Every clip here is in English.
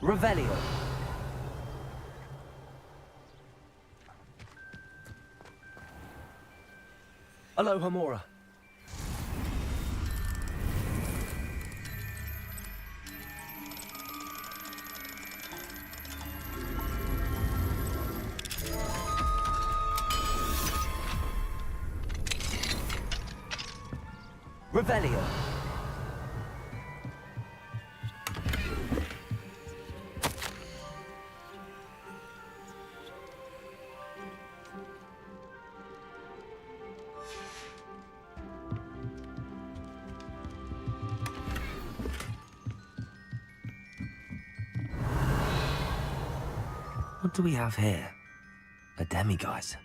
Revelio. Aloha Mora. Revelio. What do we have here? A demiguise.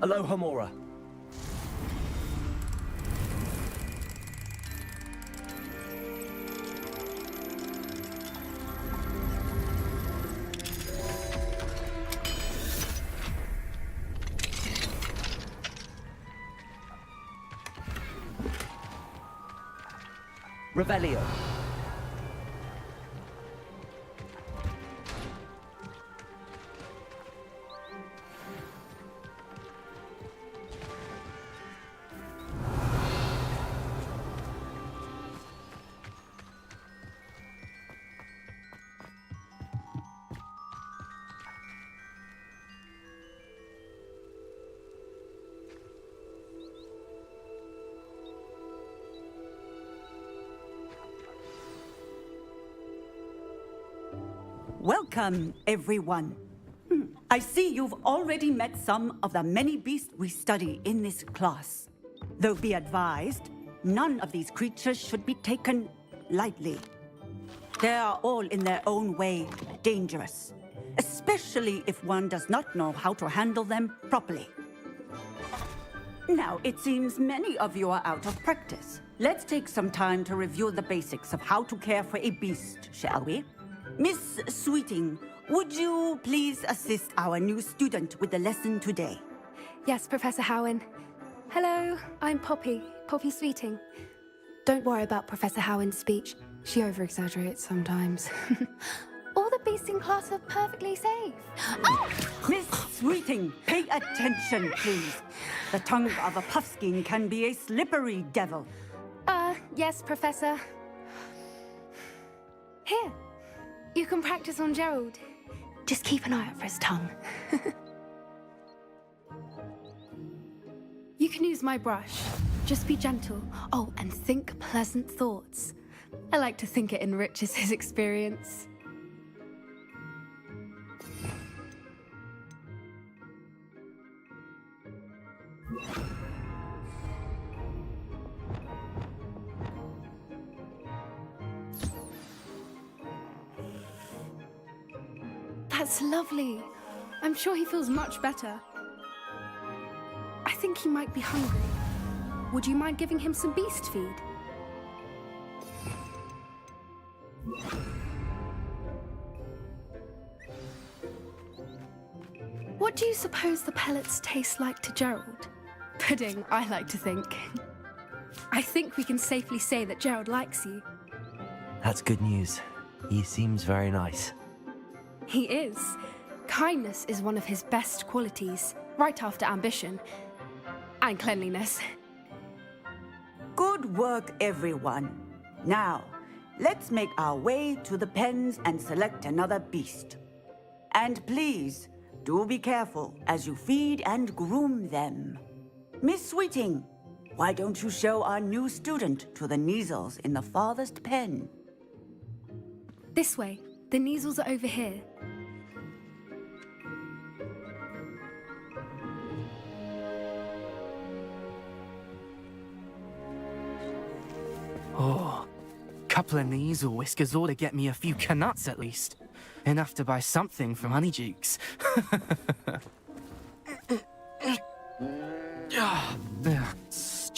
Aloha Mora. Revelio. Welcome, everyone. I see you've already met some of the many beasts we study in this class. Though be advised, none of these creatures should be taken lightly. They are all in their own way dangerous, especially if one does not know how to handle them properly. Now, it seems many of you are out of practice. Let's take some time to review the basics of how to care for a beast, shall we? Miss Sweeting, would you please assist our new student with the lesson today? Yes, Professor Howen. Hello, I'm Poppy Sweeting. Don't worry about Professor Howen's speech. She over-exaggerates sometimes. All the beasts in class are perfectly safe. Oh! Miss Sweeting, pay attention, please. The tongue of a puffskein can be a slippery devil. Yes, Professor. Here. You can practice on Gerald. Just keep an eye out for his tongue. You can use my brush. Just be gentle. Oh, and think pleasant thoughts. I like to think it enriches his experience. That's lovely. I'm sure he feels much better. I think he might be hungry. Would you mind giving him some beast feed? What do you suppose the pellets taste like to Gerald? Pudding, I like to think. I think we can safely say that Gerald likes you. That's good news. He seems very nice. He is. Kindness is one of his best qualities, right after ambition. And cleanliness. Good work, everyone. Now, let's make our way to the pens and select another beast. And please, do be careful as you feed and groom them. Miss Sweeting, why don't you show our new student to the Kneazles in the farthest pen? This way. The Kneazles are over here. Oh, couple of Kneazle whiskers ought to get me a few canuts at least. Enough to buy something from Honeydukes.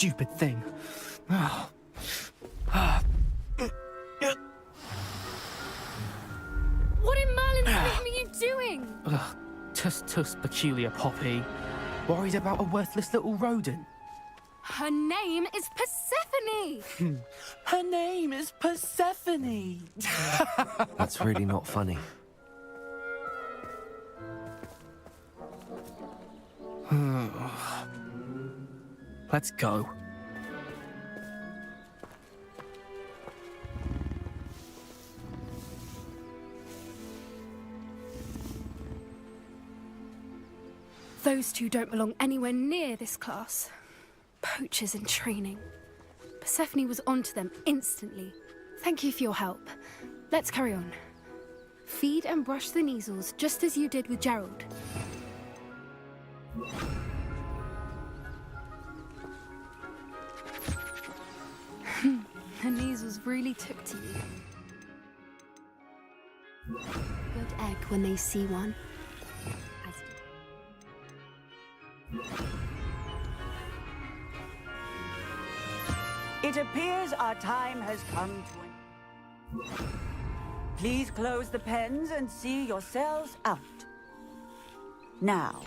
stupid thing. What in Merlin's name are you doing? Ugh, tus peculiar Poppy. Worried about a worthless little rodent. Her name is Persephone! Her name is Persephone. That's really not funny. Let's go. Those two don't belong anywhere near this class. Poachers in training. Persephone was onto them instantly. Thank you for your help. Let's carry on. Feed and brush the Neasels just as you did with Gerald. The Neasels really took to you. Good egg when they see one. It appears our time has come to an... Please close the pens and see yourselves out. Now,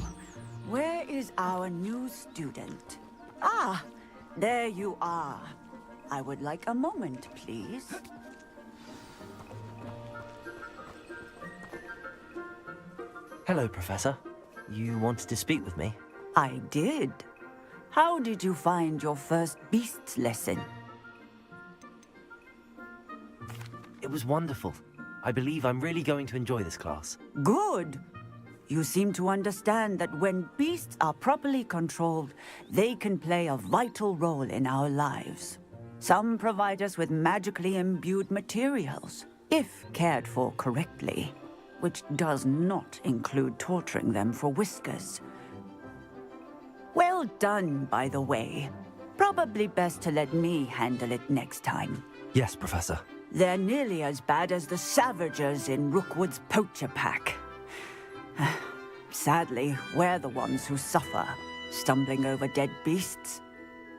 where is our new student? Ah, there you are. I would like a moment, please. Hello, Professor. You wanted to speak with me? I did. How did you find your first beasts lesson? It was wonderful. I believe I'm really going to enjoy this class. Good. You seem to understand that when beasts are properly controlled, they can play a vital role in our lives. Some provide us with magically imbued materials, if cared for correctly, which does not include torturing them for whiskers. Well done, by the way. Probably best to let me handle it next time. Yes, Professor. They're nearly as bad as the Savagers in Rookwood's poacher pack. Sadly, we're the ones who suffer, stumbling over dead beasts.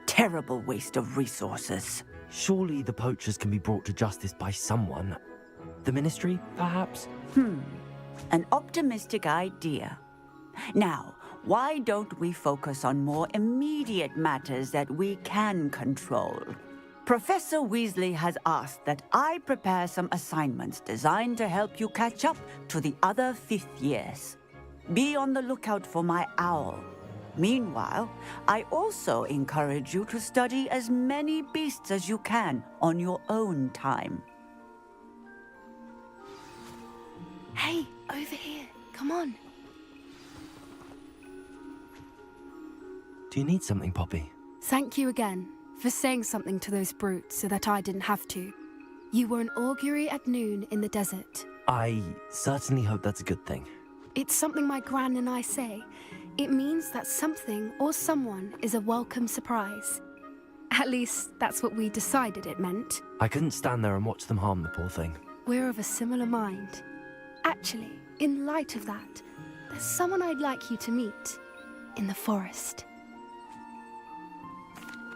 Terrible waste of resources. Surely the poachers can be brought to justice by someone. The Ministry, perhaps? An optimistic idea. Now, why don't we focus on more immediate matters that we can control? Professor Weasley has asked that I prepare some assignments designed to help you catch up to the other fifth years. Be on the lookout for my owl. Meanwhile, I also encourage you to study as many beasts as you can on your own time. Hey, over here. Come on. Do you need something, Poppy? Thank you again for saying something to those brutes so that I didn't have to. You were an augury at noon in the desert. I certainly hope that's a good thing. It's something my gran and I say. It means that something or someone is a welcome surprise. At least, that's what we decided it meant. I couldn't stand there and watch them harm the poor thing. We're of a similar mind. Actually, in light of that, there's someone I'd like you to meet in the forest.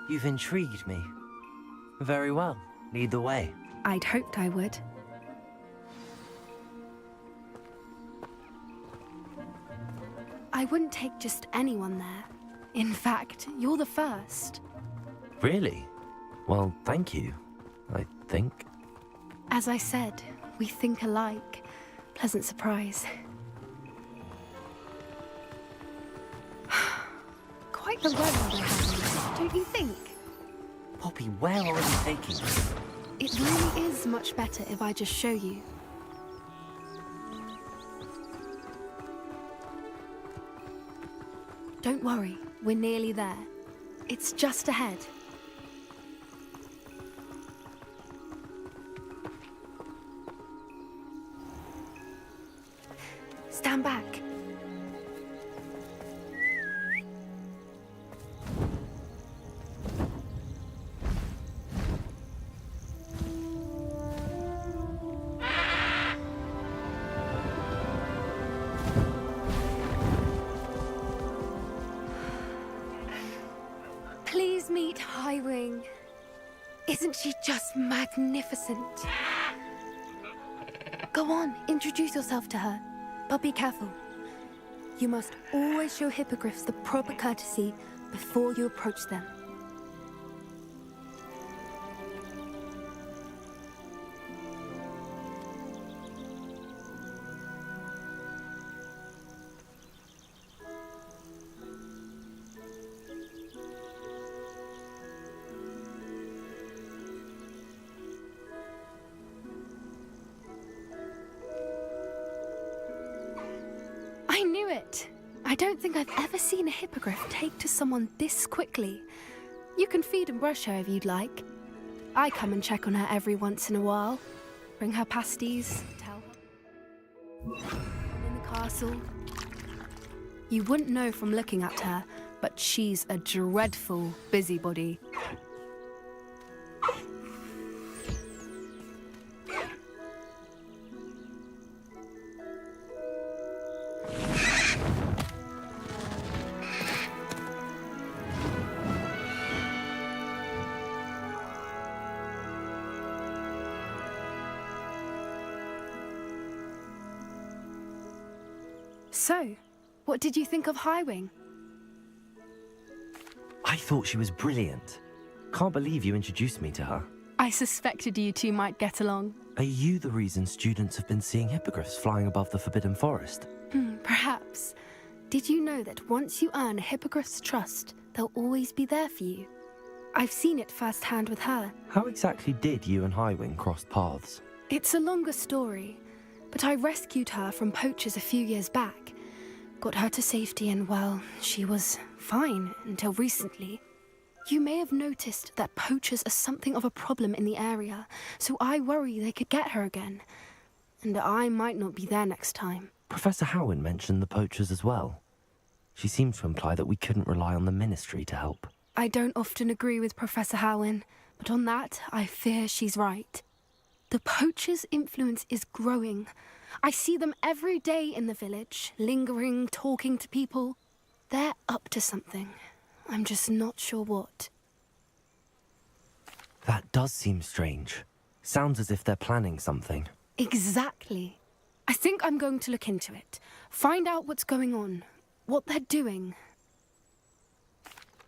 You've intrigued me. Very well. Lead the way. I'd hoped I would. I wouldn't take just anyone there. In fact, you're the first. Really? Well, thank you, I think. As I said, we think alike. Pleasant surprise. Quite the weather we're having, don't you think? Poppy, where are you taking me? It really is much better if I just show you. Don't worry, we're nearly there. It's just ahead. Stand back. Please meet Highwing. Isn't she just magnificent? Go on, introduce yourself to her. But be careful. You must always show hippogriffs the proper courtesy before you approach them. I knew it! I don't think I've ever seen a hippogriff take to someone this quickly. You can feed and brush her if you'd like. I come and check on her every once in a while. Bring her pasties, tell her in the castle. You wouldn't know from looking at her, but she's a dreadful busybody. So, what did you think of Highwing? I thought she was brilliant. Can't believe you introduced me to her. I suspected you two might get along. Are you the reason students have been seeing hippogriffs flying above the Forbidden Forest? Perhaps. Did you know that once you earn a hippogriff's trust, they'll always be there for you? I've seen it firsthand with her. How exactly did you and Highwing cross paths? It's a longer story, but I rescued her from poachers a few years back. Got her to safety and, well, she was fine until recently. You may have noticed that poachers are something of a problem in the area, so I worry they could get her again. And I might not be there next time. Professor Howin mentioned the poachers as well. She seemed to imply that we couldn't rely on the Ministry to help. I don't often agree with Professor Howin, but on that, I fear she's right. The poachers' influence is growing. I see them every day in the village, lingering, talking to people. They're up to something. I'm just not sure what. That does seem strange. Sounds as if they're planning something. Exactly. I think I'm going to look into it. Find out what's going on, what they're doing.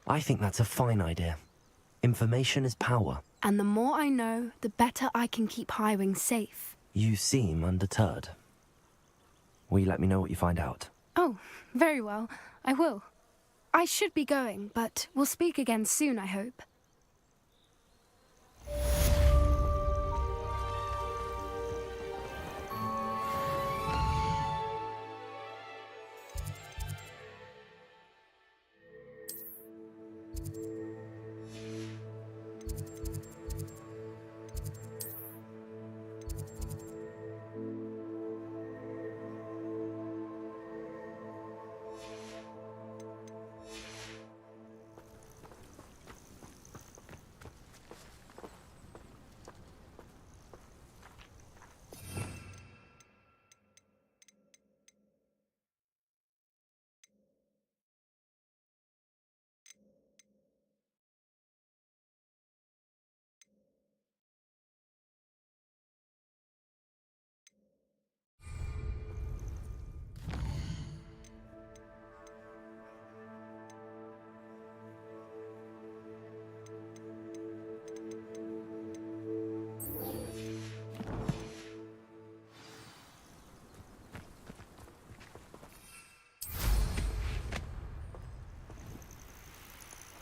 I think that's a fine idea. Information is power. And the more I know, the better I can keep Highwing safe. You seem undeterred. Will you let me know what you find out? Oh, very well. I will. I should be going, but we'll speak again soon, I hope.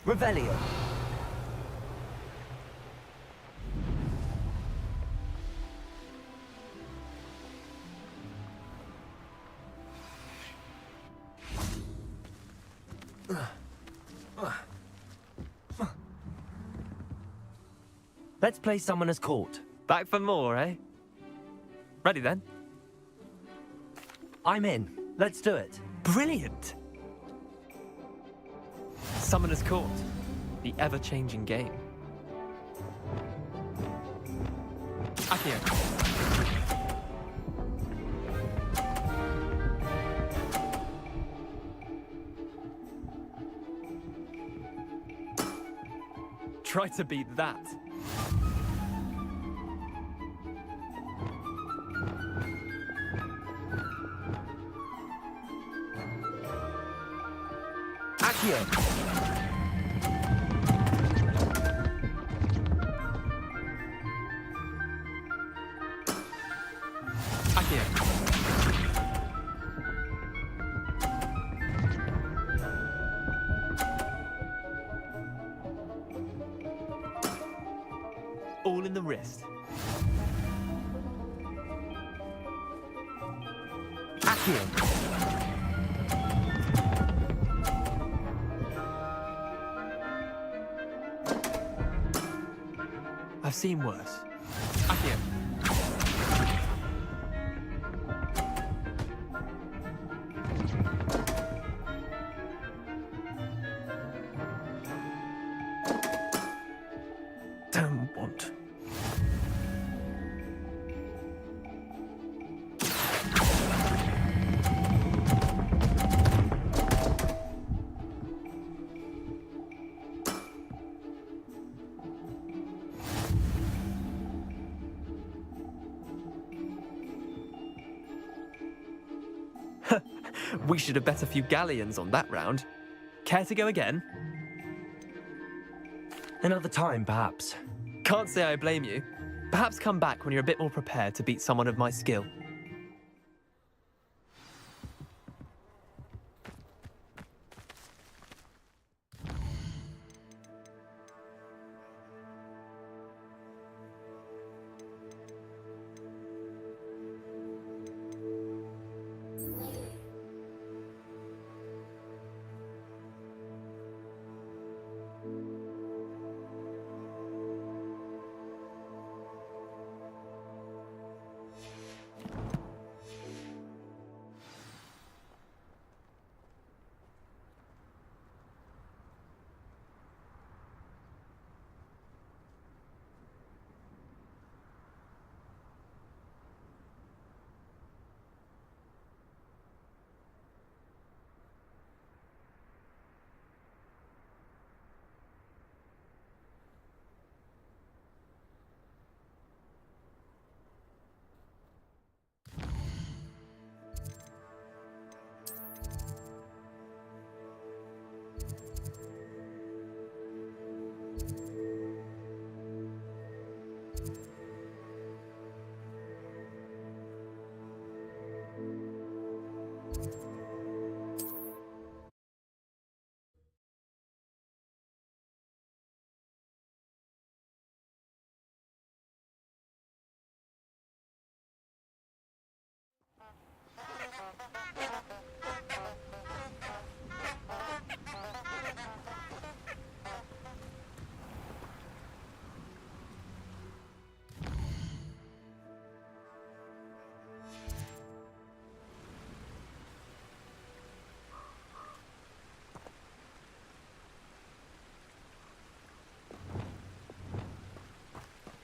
Revelio. Let's play Summoner's Court. Back for more, eh? Ready then? I'm in. Let's do it. Brilliant! Summoner's Court, the ever-changing game. Accio. Try to beat that. Accio! All in the wrist. Accio! I've seen worse. Accio. Don't want. We should have bet a few galleons on that round. Care to go again? Another time, perhaps. Can't say I blame you. Perhaps come back when you're a bit more prepared to beat someone of my skill.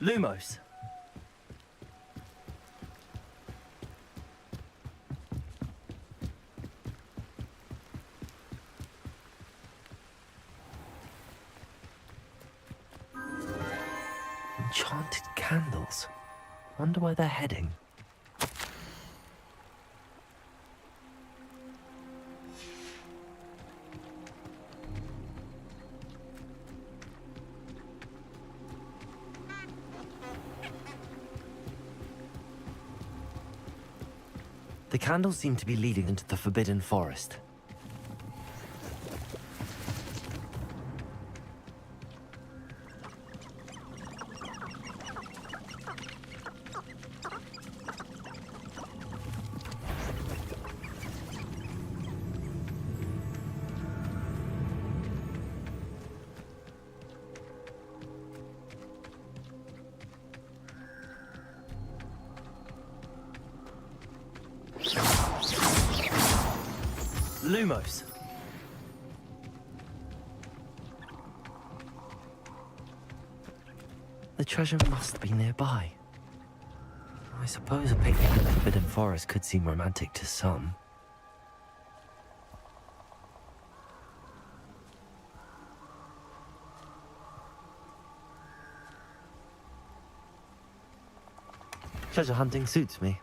Lumos. Enchanted candles. Wonder where they're heading. The candles seem to be leading into the Forbidden Forest. Lumos. The treasure must be nearby. I suppose a picnic in the Forbidden Forest could seem romantic to some. Treasure hunting suits me.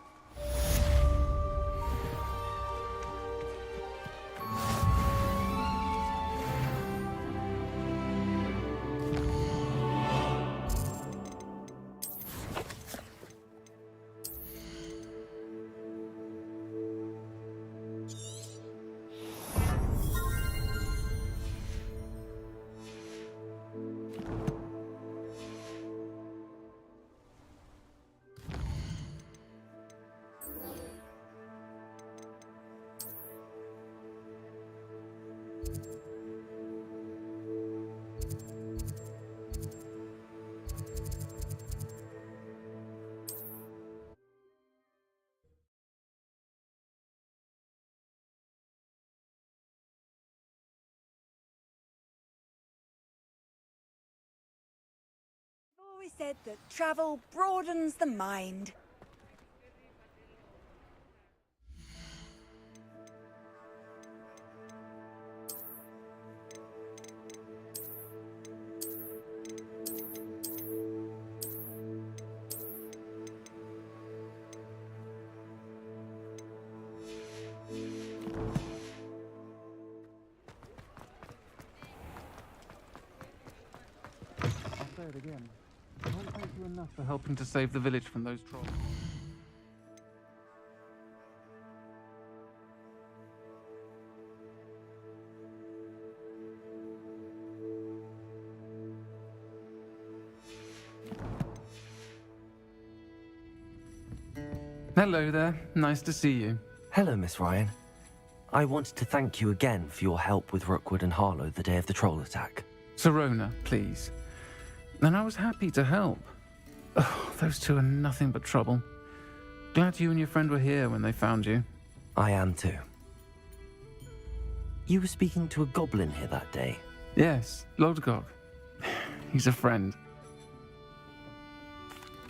Always said that travel broadens the mind. I'll say it again. I won't thank you enough for helping to save the village from those trolls. Hello there. Nice to see you. Hello, Miss Ryan. I wanted to thank you again for your help with Rookwood and Harlow the day of the troll attack. Sirona, please. And I was happy to help. Oh, those two are nothing but trouble. Glad you and your friend were here when they found you. I am too. You were speaking to a goblin here that day. Yes, Lodgok. He's a friend.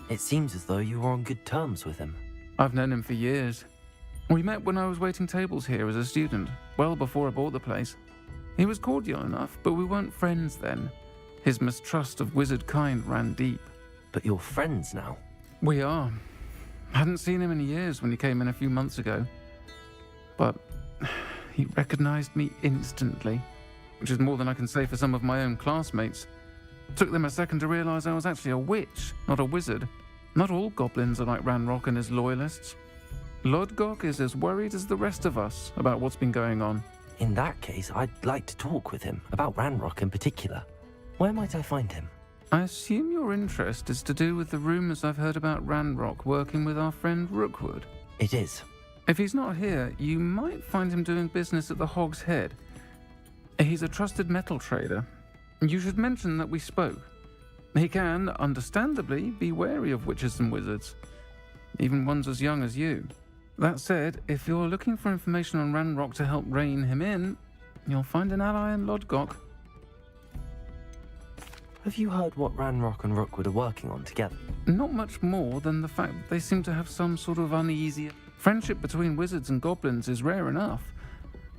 It seems as though you were on good terms with him. I've known him for years. We met when I was waiting tables here as a student, well before I bought the place. He was cordial enough, but we weren't friends then. His mistrust of wizard kind ran deep. But you're friends now. We are. Hadn't seen him in years when he came in a few months ago. But he recognized me instantly, which is more than I can say for some of my own classmates. Took them a second to realize I was actually a witch, not a wizard. Not all goblins are like Ranrock and his loyalists. Lodgok is as worried as the rest of us about what's been going on. In that case, I'd like to talk with him, about Ranrock in particular. Where might I find him? I assume your interest is to do with the rumors I've heard about Ranrock working with our friend Rookwood. It is. If he's not here, you might find him doing business at the Hog's Head. He's a trusted metal trader. You should mention that we spoke. He can, understandably, be wary of witches and wizards, even ones as young as you. That said, if you're looking for information on Ranrock to help rein him in, you'll find an ally in Lodgok. Have you heard what Ranrock and Rookwood are working on together? Not much more than the fact that they seem to have some sort of uneasy... Friendship between wizards and goblins is rare enough,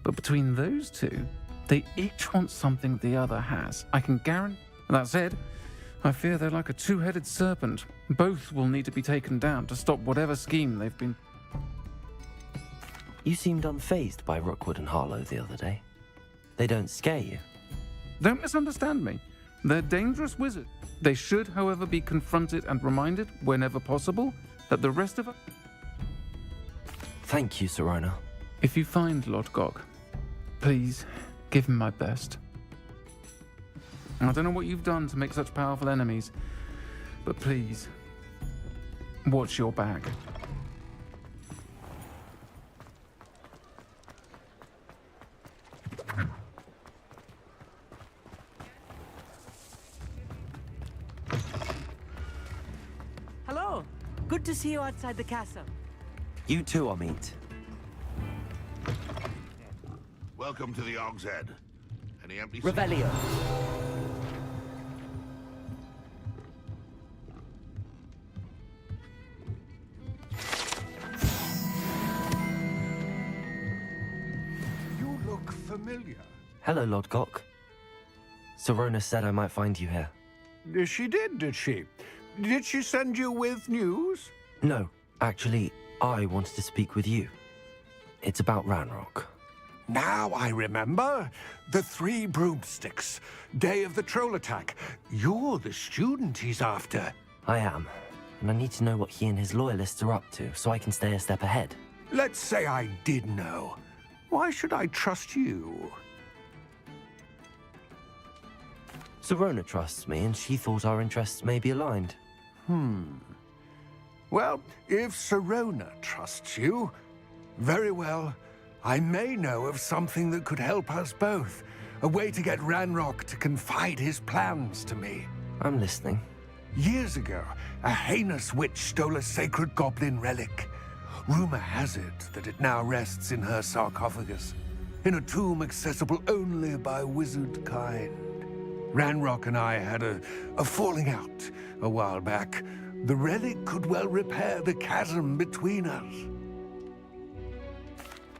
but between those two, they each want something the other has. I can guarantee... That said, I fear they're like a two-headed serpent. Both will need to be taken down to stop whatever scheme they've been... You seemed unfazed by Rookwood and Harlow the other day. They don't scare you. Don't misunderstand me. They're dangerous wizards. They should, however, be confronted and reminded, whenever possible, that the rest of us... Thank you, Sirona. If you find Lodgok, please give him my best. I don't know what you've done to make such powerful enemies, but please, watch your back. Hello. Good to see you outside the castle. You too, Amit. Welcome to the Hog's Head. Any empty... Revelio. You look familiar. Hello, Lodgok. Sirona said I might find you here. She did she? Did she send you with news? No, Actually, I wanted to speak with you. It's about Ranrock. Now I remember. The 3 broomsticks. Day of the troll attack. You're the student he's after. I am, and I need to know what he and his loyalists are up to so I can stay a step ahead. Let's say I did know. Why should I trust you? Serona trusts me, and she thought our interests may be aligned. Well, if Serona trusts you, very well. I may know of something that could help us both. A way to get Ranrock to confide his plans to me. I'm listening. Years ago, a heinous witch stole a sacred goblin relic. Rumor has it that it now rests in her sarcophagus, in a tomb accessible only by wizard kind. Ranrock and I had a falling out a while back. The relic could well repair the chasm between us.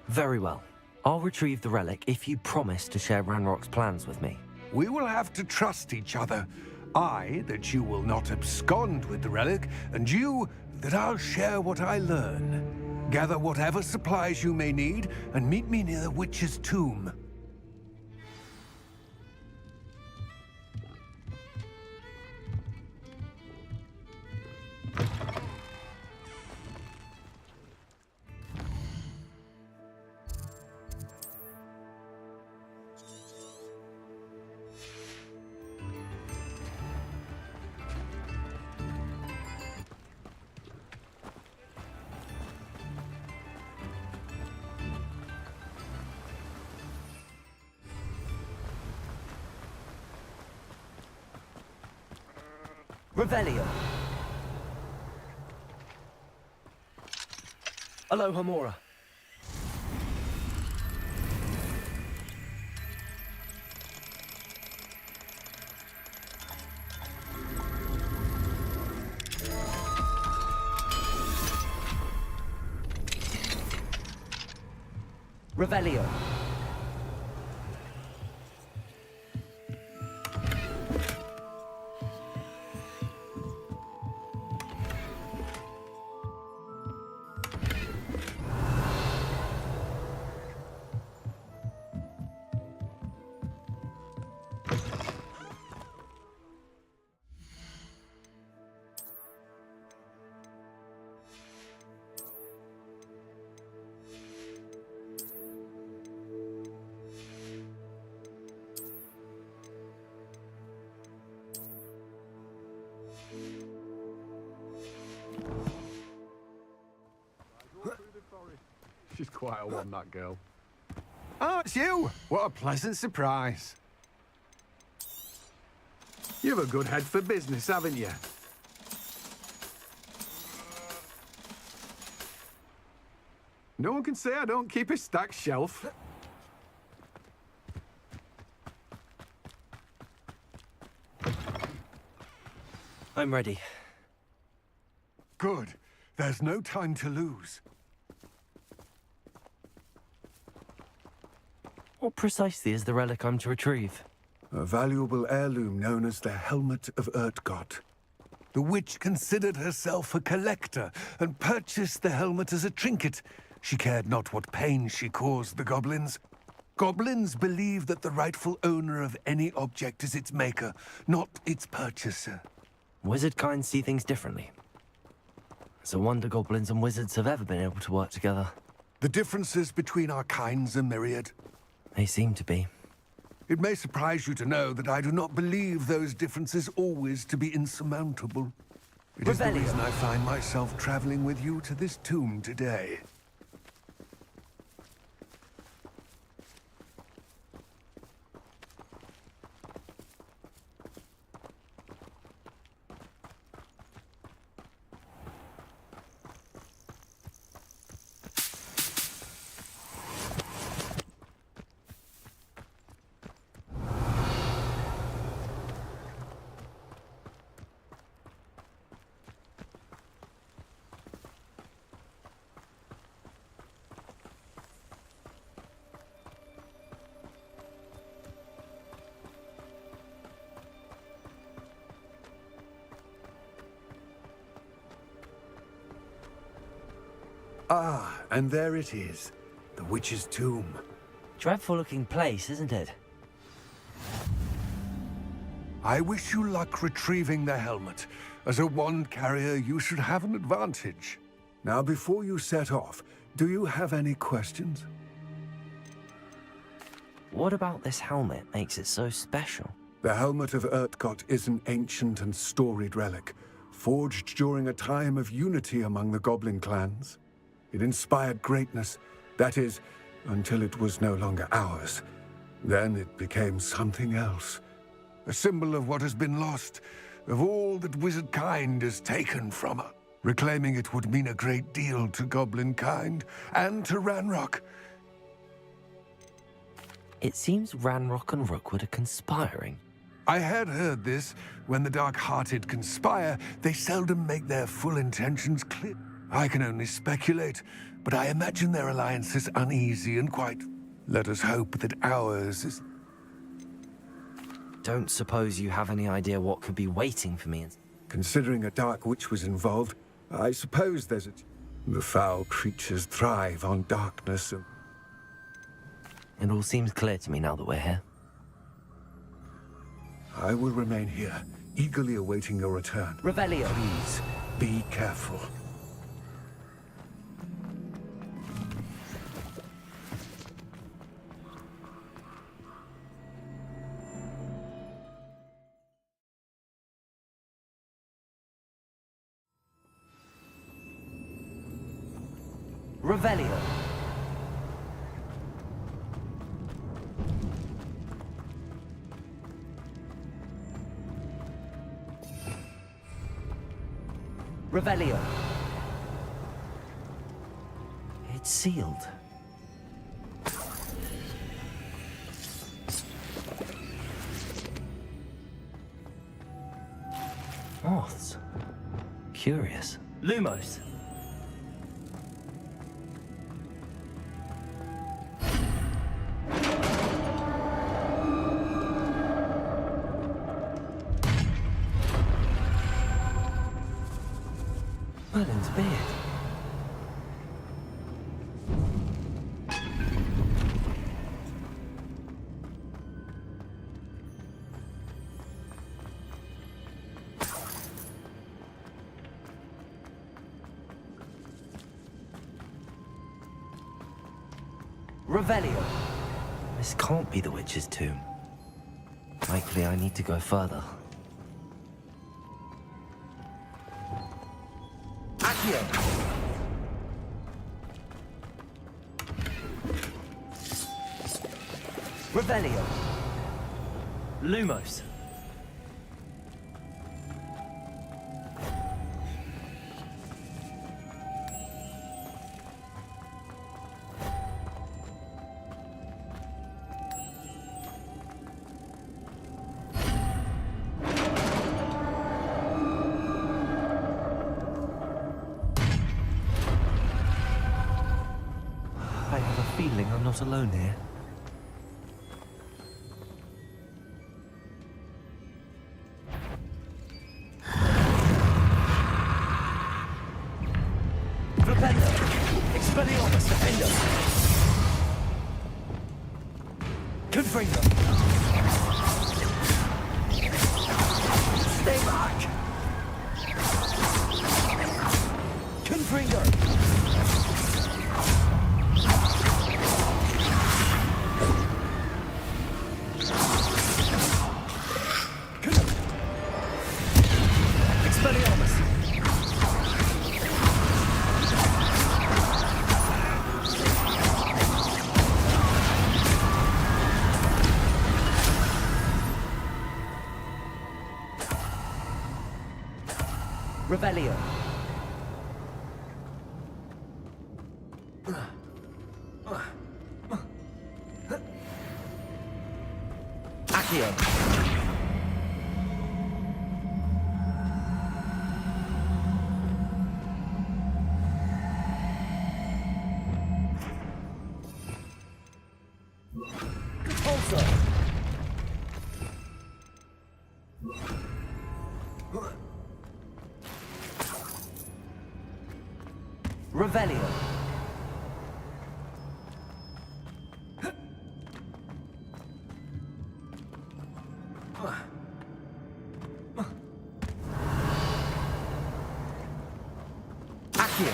Very well. I'll retrieve the relic if you promise to share Ranrock's plans with me. We will have to trust each other. I, that you will not abscond with the relic, and you, that I'll share what I learn. Gather whatever supplies you may need, and meet me near the witch's tomb. Revelio. Aloha Mora. Revelio. She's quite a one, that girl. Oh, it's you! What a pleasant surprise. You've a good head for business, haven't you? No one can say I don't keep a stacked shelf. I'm ready. Good. There's no time to lose. What precisely is the relic I'm to retrieve? A valuable heirloom known as the Helm of Urtkot. The witch considered herself a collector and purchased the helmet as a trinket. She cared not what pain she caused the goblins. Goblins believe that the rightful owner of any object is its maker, not its purchaser. Wizard kind see things differently. It's a wonder goblins and wizards have ever been able to work together. The differences between our kinds are myriad. They seem to be. It may surprise you to know that I do not believe those differences always to be insurmountable. It is the reason I find myself traveling with you to this tomb today. Ah, and there it is. The witch's tomb. Dreadful looking place, isn't it? I wish you luck retrieving the helmet. As a wand carrier, you should have an advantage. Now, before you set off, do you have any questions? What about this helmet makes it so special? The Helmet of Urtkot is an ancient and storied relic, forged during a time of unity among the goblin clans. It inspired greatness, that is, until it was no longer ours. Then it became something else. A symbol of what has been lost, of all that wizard kind is taken from us. Reclaiming it would mean a great deal to goblin kind, and to Ranrock. It seems Ranrock and Rookwood are conspiring. I had heard this. When the dark-hearted conspire, they seldom make their full intentions clear. I can only speculate, but I imagine their alliance is uneasy and quite... Let us hope that ours is... Don't suppose you have any idea what could be waiting for me? Considering a dark witch was involved, I suppose there's a... The foul creatures thrive on darkness and... It all seems clear to me now that we're here. I will remain here, eagerly awaiting your return. Revelio. Please, be careful. Revelio. Revelio. It's sealed. Moths. Curious. Lumos. Merlin's beard. Revelio. This can't be the witch's tomb. Likely I need to go further. Accio. Revelio. Lumos. I have a feeling I'm not alone here. Flipendo! Expelliarmus Defender! Confringo! Stay back! Confringo! Expelliarmus! Revelio. Accio. Repulsor. Revelio. Accio.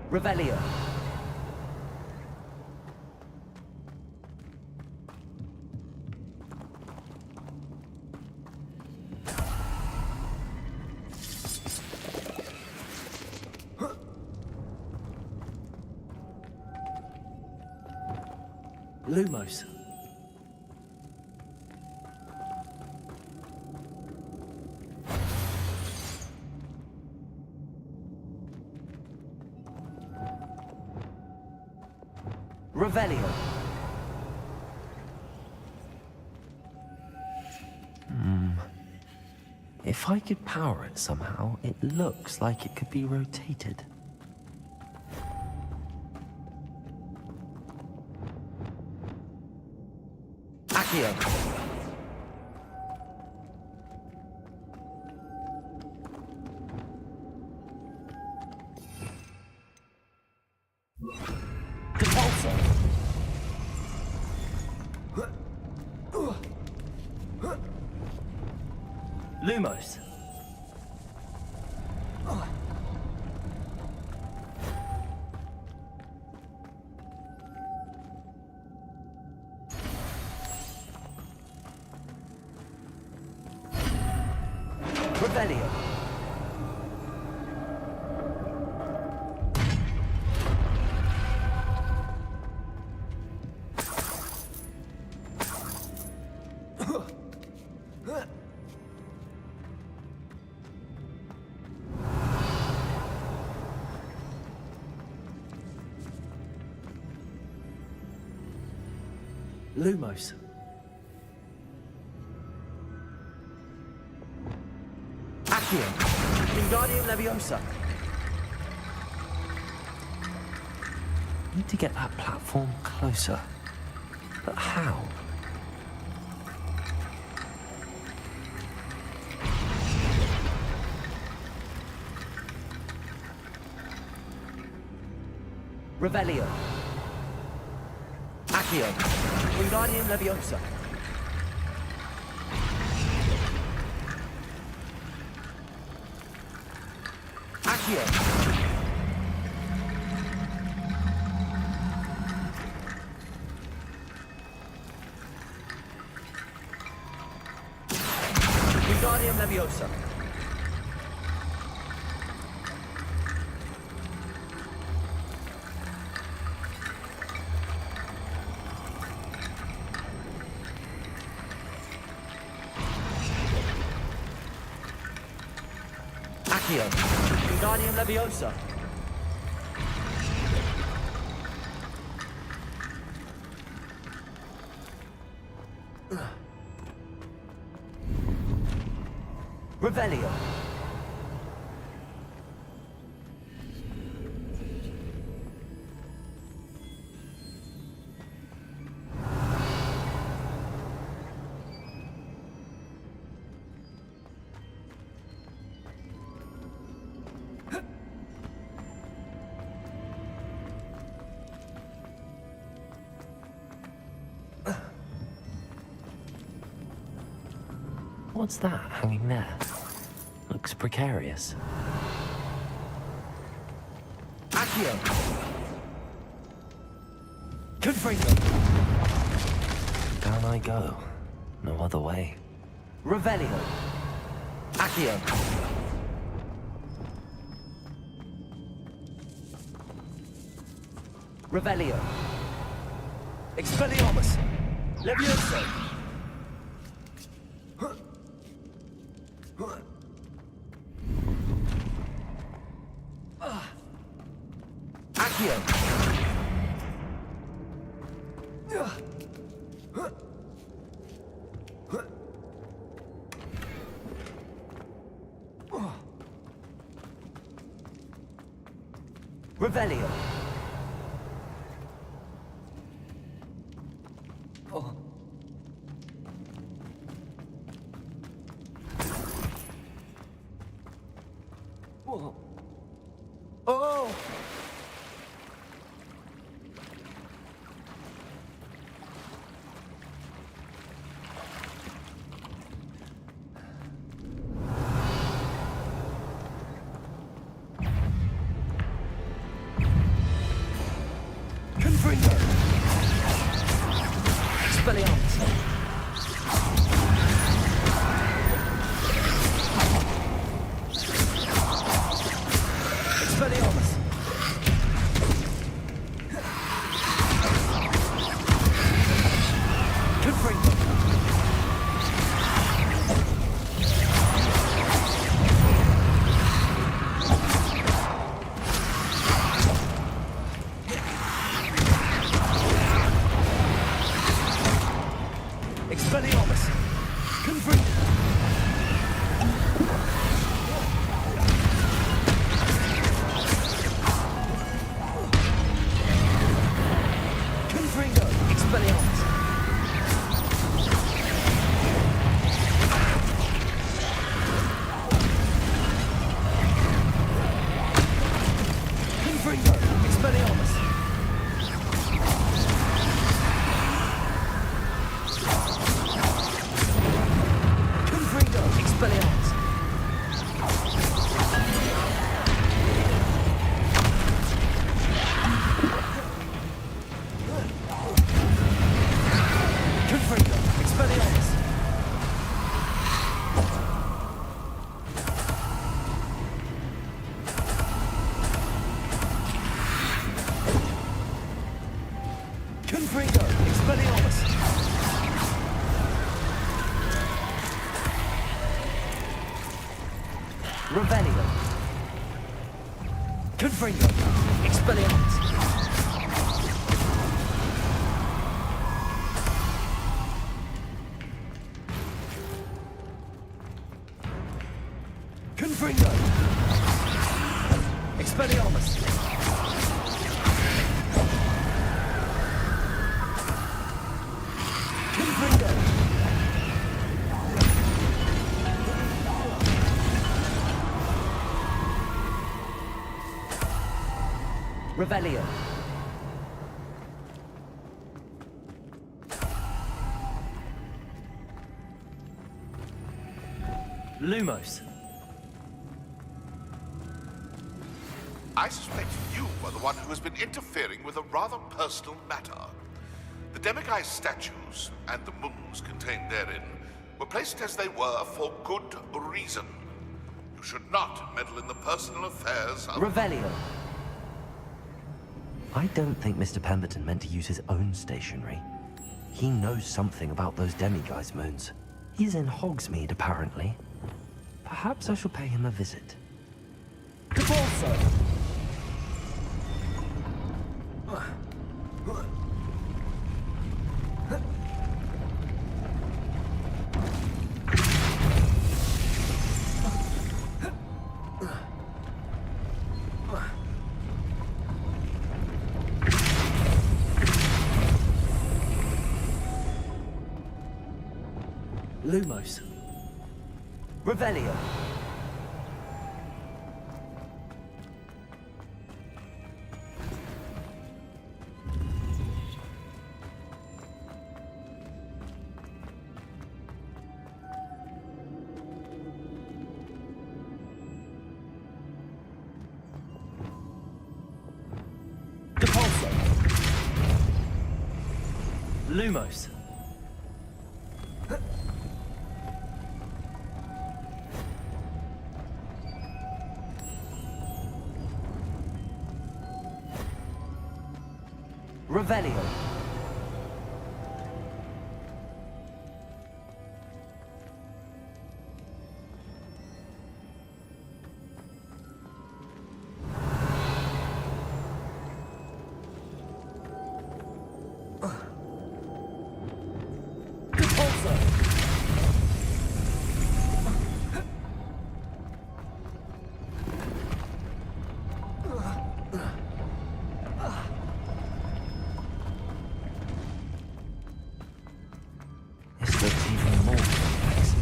Revelio. Lumos. Revelio. If I could power it somehow, it looks like it could be rotated. Accio. Compulsor. Lumos. Revelio. Lumos. Accio. Wingardium Leviosa. Need to get that platform closer. But how? Revelio. Accio. Wingardium Leviosa. Accio. Wingardium Leviosa. Accio. Wingardium Leviosa. Revelio. What's that hanging there? Looks precarious. Accio. Confringo. Down I go. No other way. Revelio. Accio. Revelio. Expelliarmus. Levioso. Accio. Revelio. Oh! Revelio. Confringo. Expelliarmus. Confringo. Expelliarmus. Confringo. Revelio. Lumos. I suspect you are the one who has been interfering with a rather personal matter. The demiguise statues and the moons contained therein were placed as they were for good reason. You should not meddle in the personal affairs of... Revelio. I don't think Mr. Pemberton meant to use his own stationery. He knows something about those demiguise moons. He's in Hogsmeade, apparently. Perhaps I shall pay him a visit. Cabalso! Lumos. Revelio. Depulso. Lumos. Revelio. Depulso. This looks even more complex.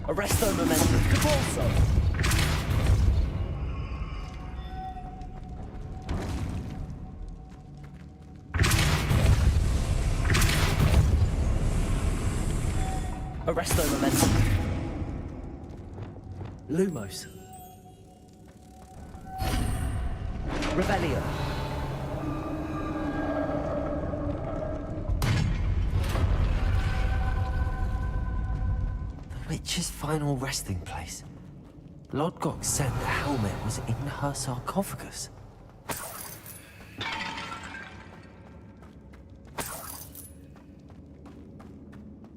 Arresto momentum. Cabalso. Arresto momentum. Lumos. Revelio. The witch's final resting place. Lodgok said the helmet was in her sarcophagus.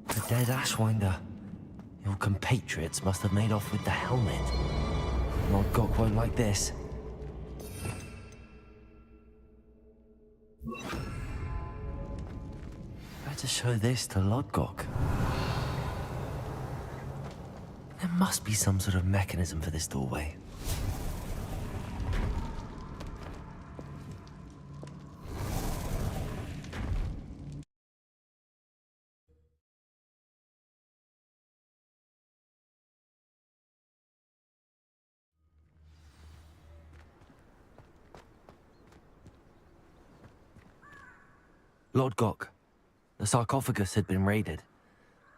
The dead Ashwinder. Your compatriots must have made off with the helmet. Lodgok won't like this. Better show this to Lodgok. There must be some sort of mechanism for this doorway. Lodgok. The sarcophagus had been raided.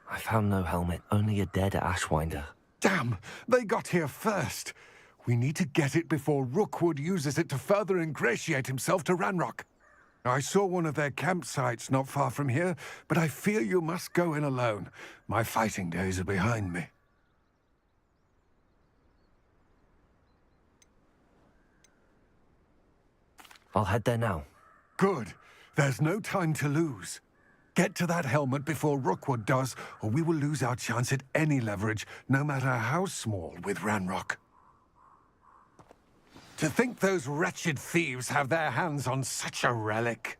I found no helmet, only a dead Ashwinder. Damn! They got here first. We need to get it before Rookwood uses it to further ingratiate himself to Ranrock. I saw one of their campsites not far from here, but I fear you must go in alone. My fighting days are behind me. I'll head there now. Good. There's no time to lose. Get to that helmet before Rookwood does, or we will lose our chance at any leverage, no matter how small, with Ranrock. To think those wretched thieves have their hands on such a relic.